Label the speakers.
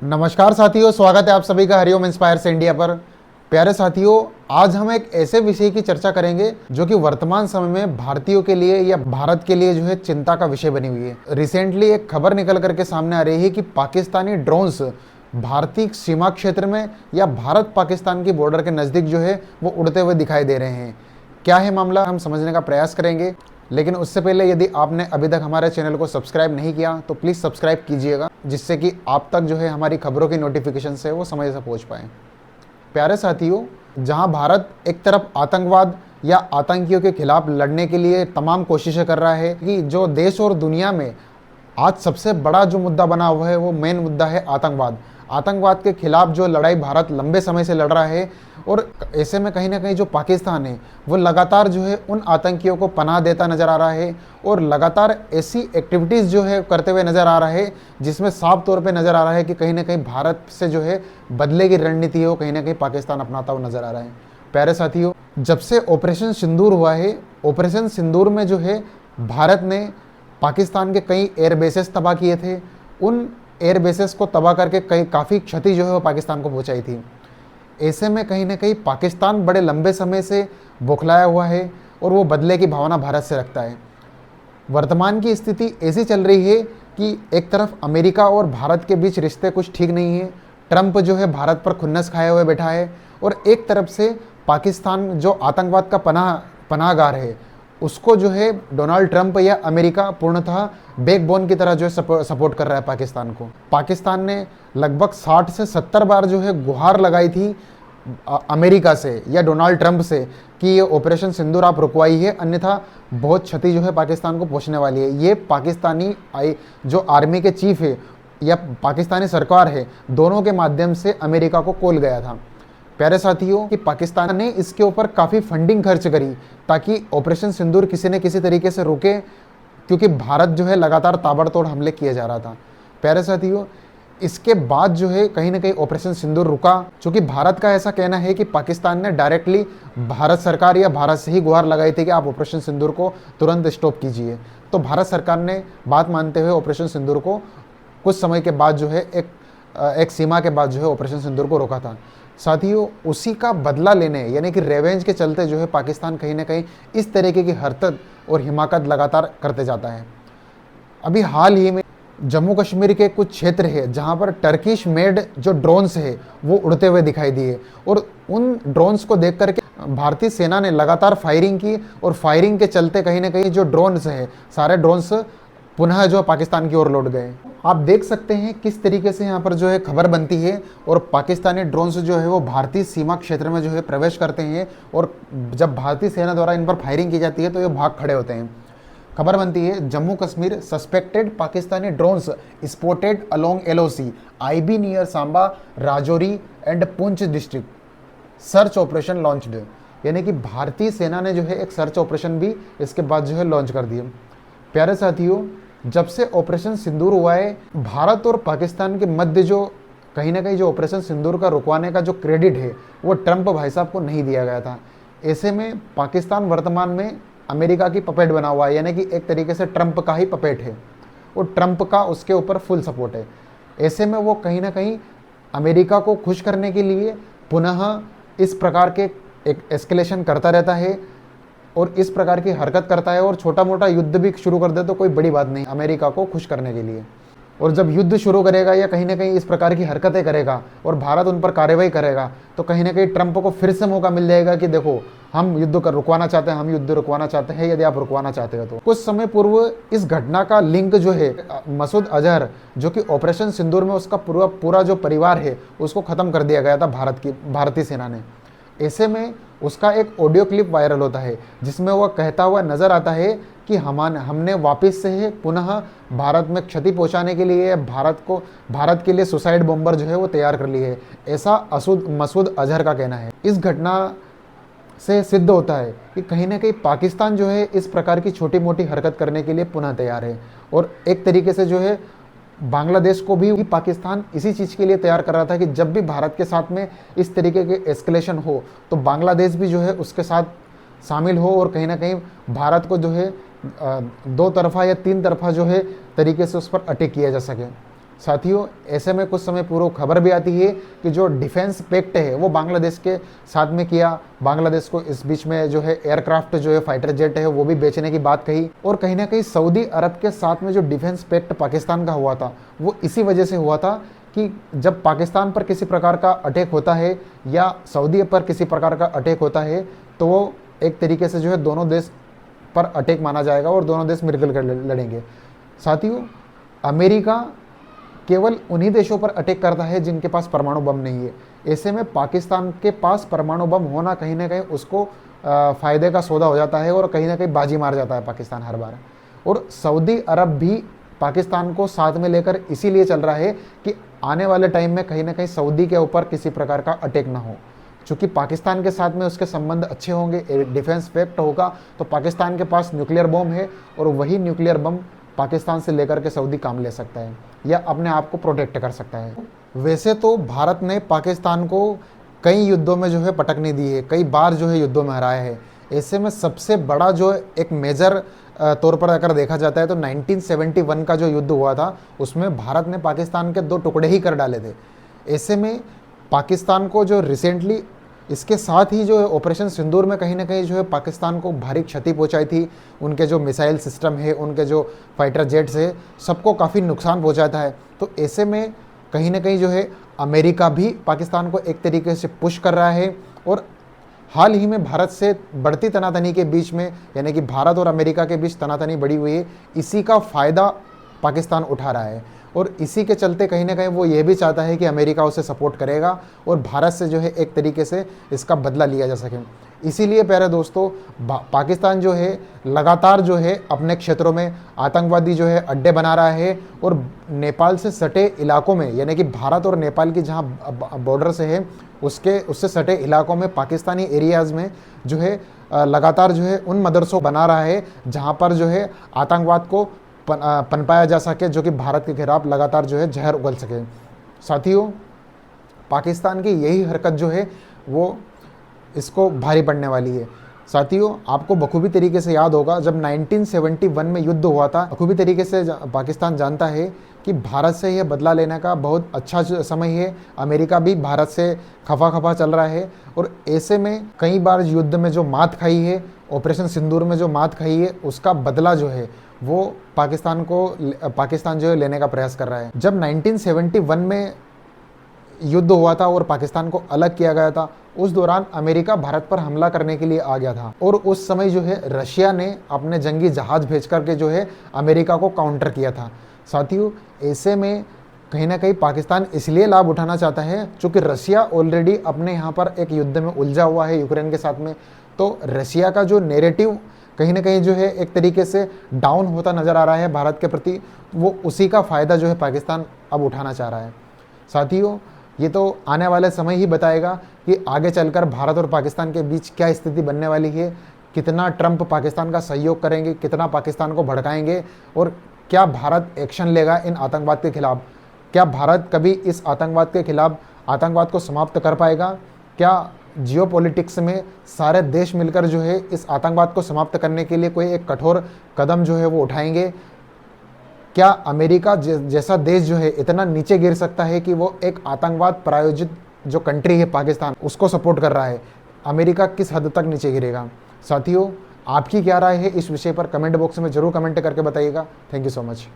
Speaker 1: नमस्कार साथियों, स्वागत है आप सभी का हरिओम इंस्पायर्स इंडिया पर। प्यारे साथियों, आज हम एक ऐसे विषय की चर्चा करेंगे जो कि वर्तमान समय में भारतीयों के लिए या भारत के लिए जो है चिंता का विषय बनी हुई है। रिसेंटली एक खबर निकल करके सामने आ रही है कि पाकिस्तानी ड्रोन्स भारतीय सीमा क्षेत्र में या भारत पाकिस्तान की बॉर्डर के नज़दीक जो है वो उड़ते हुए दिखाई दे रहे हैं। क्या है मामला, हम समझने का प्रयास करेंगे। लेकिन उससे पहले यदि आपने अभी तक हमारे चैनल को सब्सक्राइब नहीं किया तो प्लीज़ सब्सक्राइब कीजिएगा, जिससे कि आप तक जो है हमारी खबरों की नोटिफिकेशन से वो समय से पहुंच पाएँ। प्यारे साथियों, जहां भारत एक तरफ आतंकवाद या आतंकियों के खिलाफ लड़ने के लिए तमाम कोशिशें कर रहा है कि जो देश और दुनिया में आज सबसे बड़ा जो मुद्दा बना हुआ है वो मेन मुद्दा है आतंकवाद। आतंकवाद के खिलाफ जो लड़ाई भारत लंबे समय से लड़ रहा है, और ऐसे में कहीं ना कहीं जो पाकिस्तान है वो लगातार जो है उन आतंकियों को पनाह देता नज़र आ रहा है और लगातार ऐसी एक्टिविटीज़ जो है करते हुए नज़र आ रहा है जिसमें साफ तौर पे नज़र आ रहा है कि कहीं ना कहीं भारत से जो है बदले की रणनीति है वो कहीं ना कहीं पाकिस्तान अपनाता हुआ नज़र आ रहा है। प्यारे साथियों, जब से ऑपरेशन सिंदूर हुआ है, ऑपरेशन सिंदूर में जो है भारत ने पाकिस्तान के कई एयर बेसेस तबाह किए थे। उन एयर बेसेस को तबाह करके काफ़ी क्षति जो है वो पाकिस्तान को पहुंचाई थी। ऐसे में कहीं ना कहीं पाकिस्तान बड़े लंबे समय से बौखलाया हुआ है और वो बदले की भावना भारत से रखता है। वर्तमान की स्थिति ऐसी चल रही है कि एक तरफ अमेरिका और भारत के बीच रिश्ते कुछ ठीक नहीं है। ट्रंप जो है भारत पर खुन्नस खाए हुए बैठा है, और एक तरफ से पाकिस्तान जो आतंकवाद का पनाहगार है उसको जो है डोनाल्ड ट्रंप या अमेरिका पूर्णतः बैकबोन की तरह जो है सपोर्ट कर रहा है पाकिस्तान को। पाकिस्तान ने लगभग 60 से 70 बार जो है गुहार लगाई थी अमेरिका से या डोनाल्ड ट्रंप से कि ये ऑपरेशन सिंदूर आप रुकवाइए, अन्यथा बहुत क्षति जो है पाकिस्तान को पहुंचने वाली है। ये पाकिस्तानी जो आर्मी के चीफ है या पाकिस्तानी सरकार है, दोनों के माध्यम से अमेरिका को कॉल गया था। प्यारे साथियों, कि पाकिस्तान ने इसके ऊपर काफ़ी फंडिंग खर्च करी ताकि ऑपरेशन सिंदूर किसी न किसी तरीके से रुके, क्योंकि भारत जो है लगातार ताबड़तोड़ हमले किए जा रहा था। प्यारे साथियों, इसके बाद जो है कहीं ना कहीं ऑपरेशन सिंदूर रुका, क्योंकि भारत का ऐसा कहना है कि पाकिस्तान ने डायरेक्टली भारत सरकार या भारत से ही गुहार लगाई थी कि आप ऑपरेशन सिंदूर को तुरंत स्टॉप कीजिए। तो भारत सरकार ने बात मानते हुए ऑपरेशन सिंदूर को कुछ समय के बाद जो है एक सीमा के बाद जो है ऑपरेशन सिंदूर को रोका था। साथियों, उसी का बदला लेने यानी कि रेवेंज के चलते जो है पाकिस्तान कहीं ना कहीं इस तरीके की हरकत और हिमाकत लगातार करते जाता है। अभी हाल ही में जम्मू कश्मीर के कुछ क्षेत्र है जहां पर टर्किश मेड जो ड्रोन्स है वो उड़ते हुए दिखाई दिए, और उन ड्रोन्स को देख करके भारतीय सेना ने लगातार फायरिंग की, और फायरिंग के चलते कहीं ना कहीं जो ड्रोन्स है सारे ड्रोन्स पुनः जो पाकिस्तान की ओर लौट गए। आप देख सकते हैं किस तरीके से यहाँ पर जो है खबर बनती है, और पाकिस्तानी ड्रोन्स जो है वो भारतीय सीमा क्षेत्र में जो है प्रवेश करते हैं, और जब भारतीय सेना द्वारा इन पर फायरिंग की जाती है तो ये भाग खड़े होते हैं। खबर बनती है, Jammu Kashmir suspected Pakistani drones spotted along LOC IB near Samba Rajouri and Poonch district search operation launched. यानी कि भारतीय सेना ने जो है एक सर्च ऑपरेशन भी इसके बाद जो है लॉन्च कर दिया। प्यारे साथियों, जब से ऑपरेशन सिंदूर हुआ है, भारत और पाकिस्तान के मध्य जो कहीं ना कहीं जो ऑपरेशन सिंदूर का रुकवाने का जो क्रेडिट है वो ट्रंप भाई साहब को नहीं दिया गया था। ऐसे में पाकिस्तान वर्तमान में अमेरिका की पपेट बना हुआ है, यानी कि एक तरीके से ट्रंप का ही पपेट है, और ट्रंप का उसके ऊपर फुल सपोर्ट है। ऐसे में वो कहीं ना कहीं अमेरिका को खुश करने के लिए पुनः इस प्रकार के एक एस्केलेशन करता रहता है और इस प्रकार की हरकत करता है, और छोटा मोटा युद्ध भी शुरू कर दे तो कोई बड़ी बात नहीं अमेरिका को खुश करने के लिए। और जब युद्ध शुरू करेगा या कहीं ना कहीं इस प्रकार की हरकतें करेगा और भारत उन पर कार्रवाई करेगा तो कहीं ना कहीं ट्रंप को फिर से मौका मिल जाएगा कि देखो हम युद्ध कर रुकवाना चाहते हैं, हम युद्ध रुकवाना चाहते हैं, यदि आप रुकवाना चाहते हो तो। कुछ समय पूर्व इस घटना का लिंक जो है मसूद अजहर, जो कि ऑपरेशन सिंदूर में उसका पूरा जो परिवार है उसको ख़त्म कर दिया गया था भारतीय सेना ने। ऐसे में उसका एक ऑडियो क्लिप वायरल होता है जिसमें वह कहता हुआ नजर आता है कि हमने वापस से पुनः भारत में क्षति पहुंचाने के लिए भारत के लिए सुसाइड बॉम्बर जो है वो तैयार कर लिए है, ऐसा मसूद अजहर का कहना है। इस घटना से सिद्ध होता है कि कहीं ना कहीं पाकिस्तान जो है इस प्रकार की छोटी मोटी हरकत करने के लिए पुनः तैयार है, और एक तरीके से जो है बांग्लादेश को भी पाकिस्तान इसी चीज़ के लिए तैयार कर रहा था कि जब भी भारत के साथ में इस तरीके के एस्केलेशन हो तो बांग्लादेश भी जो है उसके साथ शामिल हो, और कहीं ना कहीं भारत को जो है दो तरफा या तीन तरफा जो है तरीके से उस पर अटैक किया जा सके। साथियों, ऐसे में कुछ समय पूर्व खबर भी आती है कि जो डिफेंस पैक्ट है वो बांग्लादेश के साथ में किया। बांग्लादेश को इस बीच में जो है एयरक्राफ्ट जो है फाइटर जेट है वो भी बेचने की बात कही। और कहीं ना कहीं सऊदी अरब के साथ में जो डिफेंस पैक्ट पाकिस्तान का हुआ था वो इसी वजह से हुआ था कि जब पाकिस्तान पर किसी प्रकार का अटैक होता है या सऊदी पर किसी प्रकार का अटैक होता है तो वो एक तरीके से जो है दोनों देश पर अटैक माना जाएगा और दोनों देश मिलकर कर लड़ेंगे। साथियों, अमेरिका केवल उन्हीं देशों पर अटैक करता है जिनके पास परमाणु बम नहीं है। ऐसे में पाकिस्तान के पास परमाणु बम होना कहीं ना कहीं उसको फ़ायदे का सौदा हो जाता है और कहीं ना कहीं बाजी मार जाता है पाकिस्तान हर बार। और सऊदी अरब भी पाकिस्तान को साथ में लेकर इसीलिए चल रहा है कि आने वाले टाइम में कहीं ना कहीं सऊदी के ऊपर किसी प्रकार का अटैक ना हो। चूँकि पाकिस्तान के साथ में उसके संबंध अच्छे होंगे, डिफेंस पैक्ट होगा, तो पाकिस्तान के पास न्यूक्लियर बम है और वही न्यूक्लियर बम पाकिस्तान से लेकर के सऊदी काम ले सकता है या अपने आप को प्रोटेक्ट कर सकता है। वैसे तो भारत ने पाकिस्तान को कई युद्धों में जो है पटकनी दी है, कई बार जो है युद्धों में हराया है। ऐसे में सबसे बड़ा जो एक मेजर तौर पर अगर देखा जाता है तो 1971 का जो युद्ध हुआ था उसमें भारत ने पाकिस्तान के 2 टुकड़े ही कर डाले थे। ऐसे में पाकिस्तान को जो रिसेंटली इसके साथ ही जो है ऑपरेशन सिंदूर में कहीं ना कहीं जो है पाकिस्तान को भारी क्षति पहुंचाई थी। उनके जो मिसाइल सिस्टम है, उनके जो फाइटर जेट्स है, सबको काफ़ी नुकसान पहुंचाता है। तो ऐसे में कहीं ना कहीं जो है अमेरिका भी पाकिस्तान को एक तरीके से पुश कर रहा है और हाल ही में भारत से बढ़ती तनातनी के बीच में, यानी कि भारत और अमेरिका के बीच तनातनी बढ़ी हुई है, इसी का फ़ायदा पाकिस्तान उठा रहा है और इसी के चलते कहीं ना कहीं वो ये भी चाहता है कि अमेरिका उसे सपोर्ट करेगा और भारत से जो है एक तरीके से इसका बदला लिया जा सके। इसीलिए प्यारे दोस्तों, पाकिस्तान जो है लगातार जो है अपने क्षेत्रों में आतंकवादी जो है अड्डे बना रहा है और नेपाल से सटे इलाकों में, यानी कि भारत और नेपाल की जहाँ बॉर्डर से है उससे सटे इलाकों में, पाकिस्तानी एरियाज़ में जो है लगातार जो है उन मदरसों बना रहा है जहाँ पर जो है आतंकवाद को पनपाया जा सके, जो कि भारत के खिलाफ लगातार जो है जहर उगल सके। साथियों, पाकिस्तान की यही हरकत जो है वो इसको भारी पड़ने वाली है। साथियों, आपको बखूबी तरीके से याद होगा जब 1971 में युद्ध हुआ था, बखूबी तरीके से पाकिस्तान जानता है कि भारत से यह बदला लेने का बहुत अच्छा समय है। अमेरिका भी भारत से खफा खफा चल रहा है और ऐसे में कई बार युद्ध में जो मात खाई है, ऑपरेशन सिंदूर में जो मात खाई है, उसका बदला जो है वो पाकिस्तान जो है लेने का प्रयास कर रहा है। जब 1971 में युद्ध हुआ था और पाकिस्तान को अलग किया गया था, उस दौरान अमेरिका भारत पर हमला करने के लिए आ गया था और उस समय जो है रशिया ने अपने जंगी जहाज भेज करके जो है अमेरिका को काउंटर किया था। साथियों, ऐसे में कहीं ना कहीं पाकिस्तान इसलिए लाभ उठाना चाहता है क्योंकि रशिया ऑलरेडी अपने यहाँ पर एक युद्ध में उलझा हुआ है यूक्रेन के साथ में। तो रशिया का जो नैरेटिव कहीं ना कहीं जो है एक तरीके से डाउन होता नज़र आ रहा है भारत के प्रति, वो उसी का फ़ायदा जो है पाकिस्तान अब उठाना चाह रहा है। साथियों, ये तो आने वाले समय ही बताएगा कि आगे चलकर भारत और पाकिस्तान के बीच क्या स्थिति बनने वाली है, कितना ट्रंप पाकिस्तान का सहयोग करेंगे, कितना पाकिस्तान को भड़काएंगे और क्या भारत एक्शन लेगा इन आतंकवाद के खिलाफ। क्या भारत कभी इस आतंकवाद के खिलाफ आतंकवाद को समाप्त कर पाएगा? क्या जियोपॉलिटिक्स में सारे देश मिलकर जो है इस आतंकवाद को समाप्त करने के लिए कोई एक कठोर कदम जो है वो उठाएंगे? क्या अमेरिका जैसा देश जो है इतना नीचे गिर सकता है कि वो एक आतंकवाद प्रायोजित जो कंट्री है पाकिस्तान, उसको सपोर्ट कर रहा है? अमेरिका किस हद तक नीचे गिरेगा? साथियों, आपकी क्या राय है इस विषय पर कमेंट बॉक्स में जरूर कमेंट करके बताइएगा। Thank you so much.